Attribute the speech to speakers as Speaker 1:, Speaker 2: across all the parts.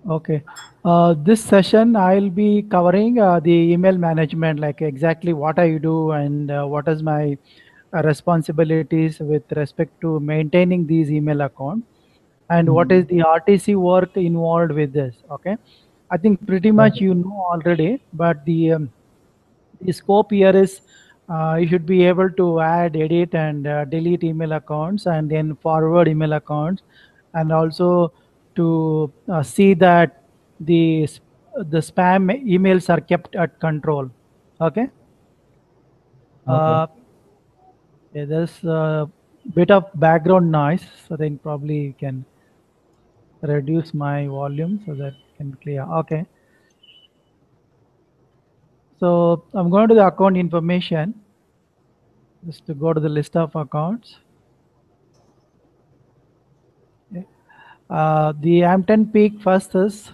Speaker 1: Okay. This session I'll be covering the email management, like exactly what I do and what is my responsibilities with respect to maintaining these email accounts and what is
Speaker 2: Mm.
Speaker 1: the RTC work involved with this. Okay. I think pretty much
Speaker 2: Okay.
Speaker 1: you know already, but the scope here is you should be able to add, edit, and delete email accounts and then forward email accounts, and also to see that the spam emails are kept at control. Okay.
Speaker 2: Okay.
Speaker 1: Uh, yeah, there's a bit of background noise, so then probably you can reduce my volume so that can clear. Okay. So I'm going to the account information just to go to the list of accounts. Okay. The Hampton Peak first is,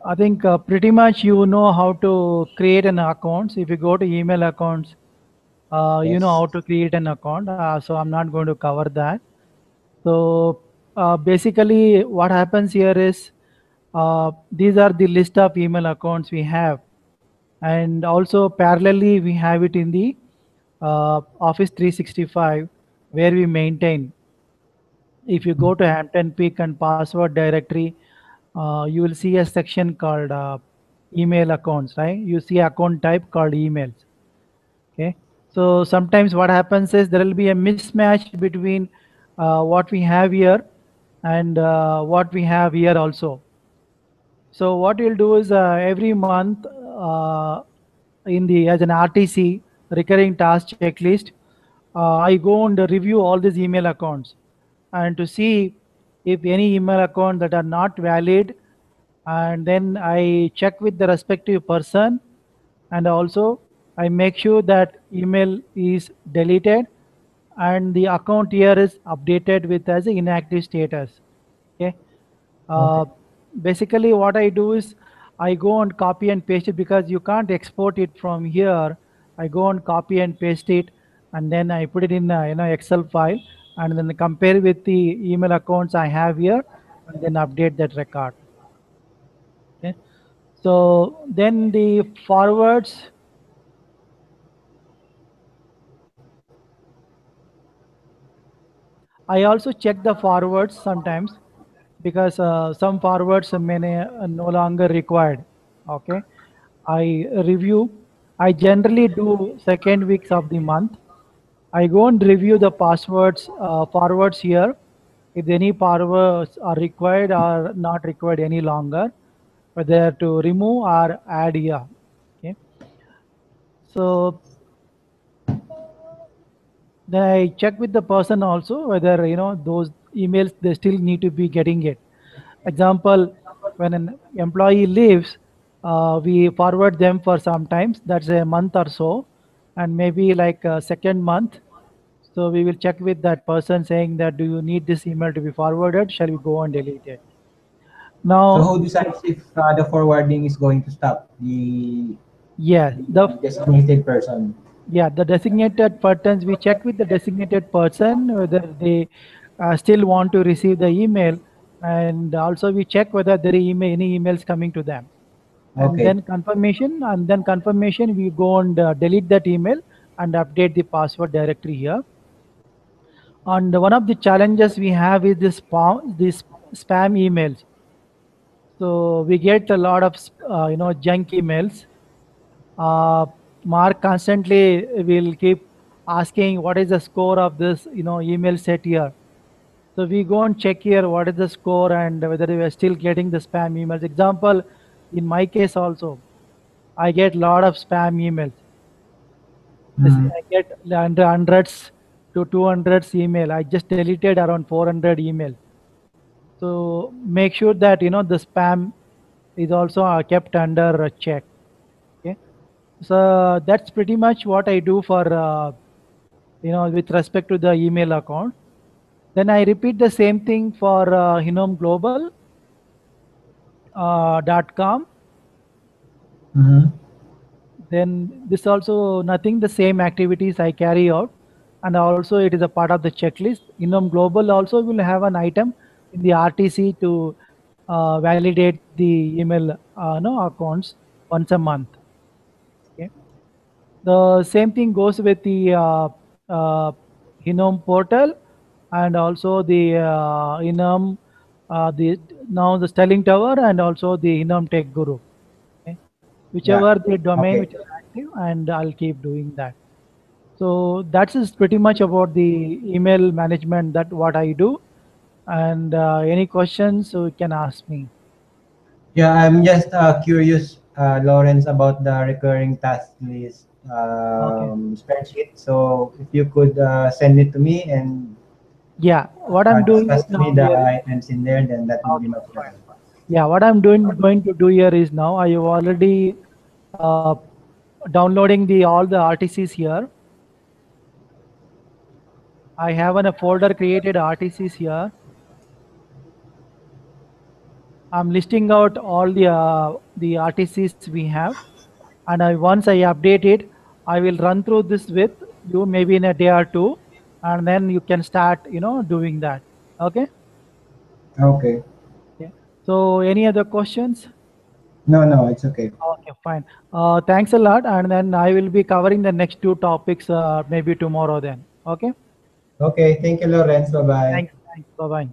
Speaker 1: I think pretty much you know how to create an account. So if you go to email accounts, you know
Speaker 2: Yes.
Speaker 1: how to create an account. So I'm not going to cover that. So basically, what happens here is these are the list of email accounts we have, and also parallelly we have it in the Office 365 where we maintain. If you go to Hampton Peak and password directory, you will see a section called email accounts, right? You see account type called emails. Okay. So sometimes what happens is there will be a mismatch between what we have here and what we have here also. So what we'll do is every month in the as an RTC recurring task checklist, I go and review all these email accounts and to see if any email account that are not valid, and then I check with the respective person, and also I make sure that email is deleted and the account here is updated with as a inactive status. Okay.
Speaker 2: Okay.
Speaker 1: uh, Basically what I do is I go and copy and paste it because you can't export it from here. I go and copy and paste it, and then I put it in a Excel file, and then compare with the email accounts I have here, and then update that record. Okay. So then the forwards, I also check the forwards sometimes because some forwards no longer required. Okay. I review. I generally do second weeks of the month. I go and review the passwords forwards here. If any forwards are required or not required any longer, whether to remove or add here. Okay. So then I check with the person also whether those emails they still need to be getting it. Example, when an employee leaves, we forward them for sometimes that's a month or so, and maybe like a second month. So we will check with that person saying that do you need this email to be forwarded? Shall we go and delete it?
Speaker 2: So
Speaker 1: Now,
Speaker 2: who decides if the forwarding is going to stop?
Speaker 1: yeah,
Speaker 2: The
Speaker 1: the
Speaker 2: designated person.
Speaker 1: yeah, the designated persons, we check with the designated person whether they still want to receive the email, and also we check whether there are any emails coming to them,
Speaker 2: Okay.
Speaker 1: and then confirmation we go and delete that email and update the password directory here. And one of the challenges we have is this spam emails. So we get a lot of junk emails. uh, Mark constantly will keep asking what is the score of this email set here. So we go and check here what is the score and whether we are still getting the spam emails. Example, in my case also, I get lot of spam emails.
Speaker 2: Mm.
Speaker 1: I get hundreds to 200s email. I just deleted around 400 emails. So make sure that the spam is also kept under a check. Okay. So that's pretty much what I do for with respect to the email account. Then I repeat the same thing for Hinom Global .com.
Speaker 2: Mhm.
Speaker 1: Then this also nothing, the same activities I carry out, and also it is a part of the checklist. Innom Global also will have an item in the RTC to validate the email no accounts once a month. Okay. The same thing goes with the uh, Hinnom portal and also the Hinnom the now the Sterling Tower and also the Hinnom Tech Guru. Okay.
Speaker 2: Yeah.
Speaker 1: Whichever the domain
Speaker 2: Okay.
Speaker 1: which is active, and I'll keep doing that. So that is pretty much about the email management, that what I do. And any questions, so you can ask me.
Speaker 2: Yeah, I'm just curious, Lawrence, about the recurring task list
Speaker 1: Okay.
Speaker 2: spreadsheet. So if you could send it to me and
Speaker 1: Yeah, what I'm doing
Speaker 2: discuss to me
Speaker 1: now
Speaker 2: the
Speaker 1: here is
Speaker 2: items in there, then that would be
Speaker 1: okay,
Speaker 2: much
Speaker 1: fine.
Speaker 2: better.
Speaker 1: Yeah, what I'm doing going to do here is now I have already uh, downloading the all the RTCs here. I have in a folder created RTCs here. I'm listing out all the RTCs we have, and once I update it, I will run through this with you maybe in a day or two, and then you can start doing that. Okay.
Speaker 2: Okay.
Speaker 1: Yeah. So any other questions?
Speaker 2: No, no, it's okay.
Speaker 1: Okay, fine. Thanks a lot, and then I will be covering the next two topics maybe tomorrow then. Okay.
Speaker 2: Okay, thank you, Lawrence. Bye bye.
Speaker 1: Thanks. Thanks. Bye bye.